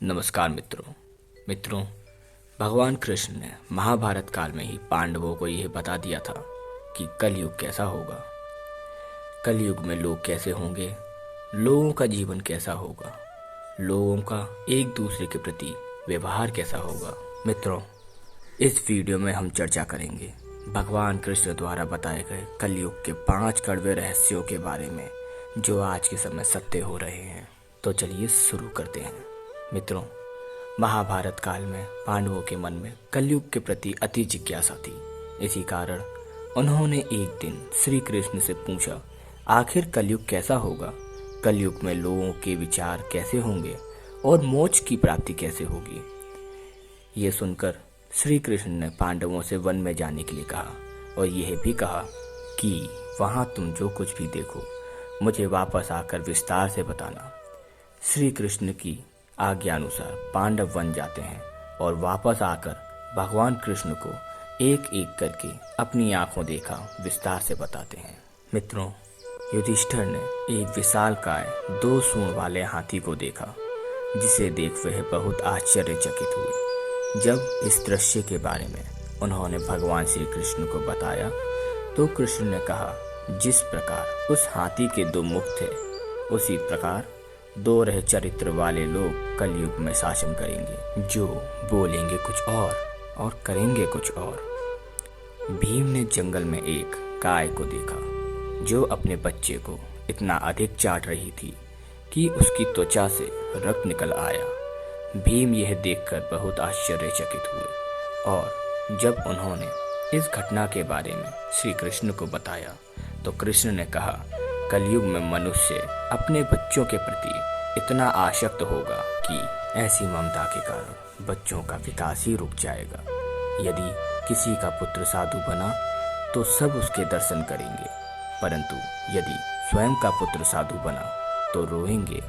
नमस्कार मित्रों, भगवान कृष्ण ने महाभारत काल में ही पांडवों को यह बता दिया था कि कलयुग कैसा होगा। कलयुग में लोग कैसे होंगे, लोगों का जीवन कैसा होगा, लोगों का एक दूसरे के प्रति व्यवहार कैसा होगा। मित्रों, इस वीडियो में हम चर्चा करेंगे भगवान कृष्ण द्वारा बताए गए कलयुग के 5 कड़वे रहस्यों के बारे में जो आज के समय सत्य हो रहे हैं। तो चलिए शुरू करते हैं। मित्रों, महाभारत काल में पांडवों के मन में कलयुग के प्रति अति जिज्ञासा थी। इसी कारण उन्होंने एक दिन श्री कृष्ण से पूछा, आखिर कलयुग कैसा होगा, कलयुग में लोगों के विचार कैसे होंगे और मोक्ष की प्राप्ति कैसे होगी। ये सुनकर श्री कृष्ण ने पांडवों से वन में जाने के लिए कहा और यह भी कहा कि वहां तुम जो कुछ भी देखो मुझे वापस आकर विस्तार से बताना। श्री कृष्ण की आज्ञा अनुसार पांडव वन जाते हैं और वापस आकर भगवान कृष्ण को एक एक करके अपनी आंखों देखा विस्तार से बताते हैं। मित्रों, युधिष्ठिर ने एक विशालकाय 2 सूंड वाले हाथी को देखा, जिसे देख वह बहुत आश्चर्यचकित हुए। जब इस दृश्य के बारे में उन्होंने भगवान श्री कृष्ण को बताया तो कृष्ण ने कहा, जिस प्रकार उस हाथी के 2 मुख थे, उसी प्रकार 2 रह चरित्र वाले लोग कलयुग में शासन करेंगे, जो बोलेंगे कुछ और करेंगे कुछ और। भीम ने जंगल में एक गाय को देखा जो अपने बच्चे को इतना अधिक चाट रही थी कि उसकी त्वचा से रक्त निकल आया। भीम यह देखकर बहुत आश्चर्यचकित हुए और जब उन्होंने इस घटना के बारे में श्री कृष्ण को बताया तो कृष्ण ने कहा, कलयुग में मनुष्य अपने बच्चों के प्रति इतना आसक्त होगा कि ऐसी ममता के कारण बच्चों का विकास ही रुक जाएगा। यदि किसी का पुत्र साधु बना तो सब उसके दर्शन करेंगे, परंतु यदि स्वयं का पुत्र साधु बना तो रोएंगे।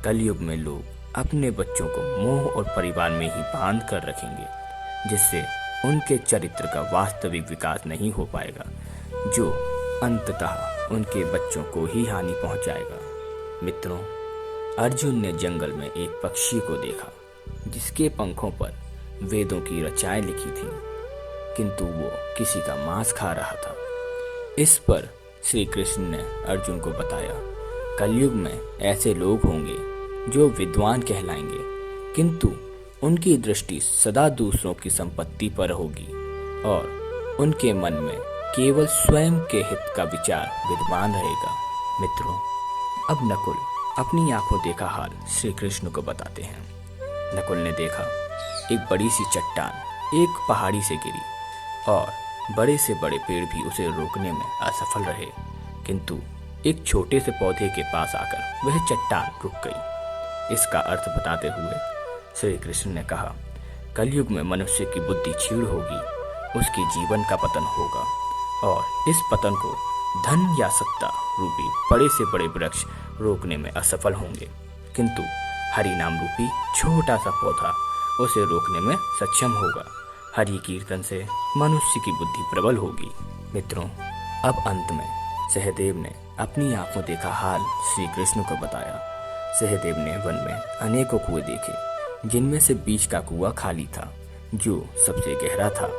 कलयुग में लोग अपने बच्चों को मोह और परिवार में ही बांध कर रखेंगे, जिससे उनके चरित्र का वास्तविक विकास नहीं हो पाएगा, जो अंततः उनके बच्चों को ही हानि पहुंचाएगा। मित्रों, अर्जुन ने जंगल में एक पक्षी को देखा जिसके पंखों पर वेदों की रचनाएं लिखी थी, किंतु वो किसी का मांस खा रहा था। इस पर श्री कृष्ण ने अर्जुन को बताया, कलयुग में ऐसे लोग होंगे जो विद्वान कहलाएंगे, किंतु उनकी दृष्टि सदा दूसरों की संपत्ति पर होगी और उनके मन में केवल स्वयं के हित का विचार विद्वान रहेगा। मित्रों, अब नकुल अपनी आंखों देखा हाल श्री कृष्ण को बताते हैं। नकुल ने देखा एक बड़ी सी चट्टान एक पहाड़ी से गिरी और बड़े से बड़े पेड़ भी उसे रोकने में असफल रहे, किंतु एक छोटे से पौधे के पास आकर वह चट्टान रुक गई। इसका अर्थ बताते हुए श्री कृष्ण ने कहा, कलयुग में मनुष्य की बुद्धि क्षीण होगी, उसके जीवन का पतन होगा और इस पतन को धन या सत्ता रूपी बड़े से बड़े वृक्ष रोकने में असफल होंगे, किंतु हरि नाम रूपी छोटा सा पौधा उसे रोकने में सक्षम होगा। हरि कीर्तन से मनुष्य की बुद्धि प्रबल होगी। मित्रों, अब अंत में सहदेव ने अपनी आंखों देखा हाल श्री कृष्ण को बताया। सहदेव ने वन में अनेकों कुएं देखे, जिनमें से बीच का कुआं खाली था, जो सबसे गहरा था।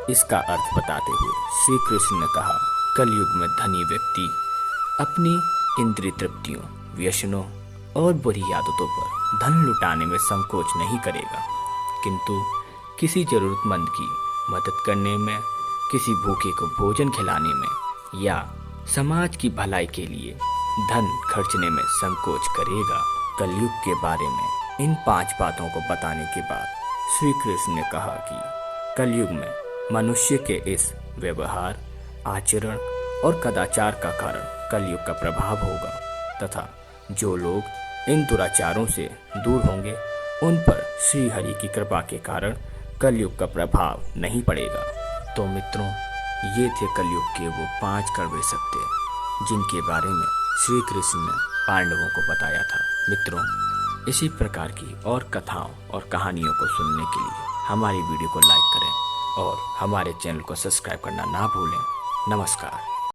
इसका अर्थ बताते हुए श्री कृष्ण ने कहा, कलयुग में धनी व्यक्ति अपनी इंद्रिय तृप्तियों, व्यसनों और बुरी आदतों पर धन लुटाने में संकोच नहीं करेगा, किंतु किसी जरूरतमंद की मदद करने में, किसी भूखे को भोजन खिलाने में या समाज की भलाई के लिए धन खर्चने में संकोच करेगा। कलयुग के बारे में इन 5 बातों को बताने के बाद श्री कृष्ण ने कहा कि कलयुग में मनुष्य के इस व्यवहार, आचरण और कदाचार का कारण कलयुग का प्रभाव होगा तथा जो लोग इन दुराचारों से दूर होंगे उन पर श्री हरि की कृपा के कारण कलयुग का प्रभाव नहीं पड़ेगा। तो मित्रों, ये थे कलयुग के वो 5 कड़वे सत्य जिनके बारे में श्री कृष्ण ने पांडवों को बताया था। मित्रों, इसी प्रकार की और कथाओं और कहानियों को सुनने के लिए हमारी वीडियो को लाइक करें और हमारे चैनल को सब्सक्राइब करना ना भूलें। नमस्कार।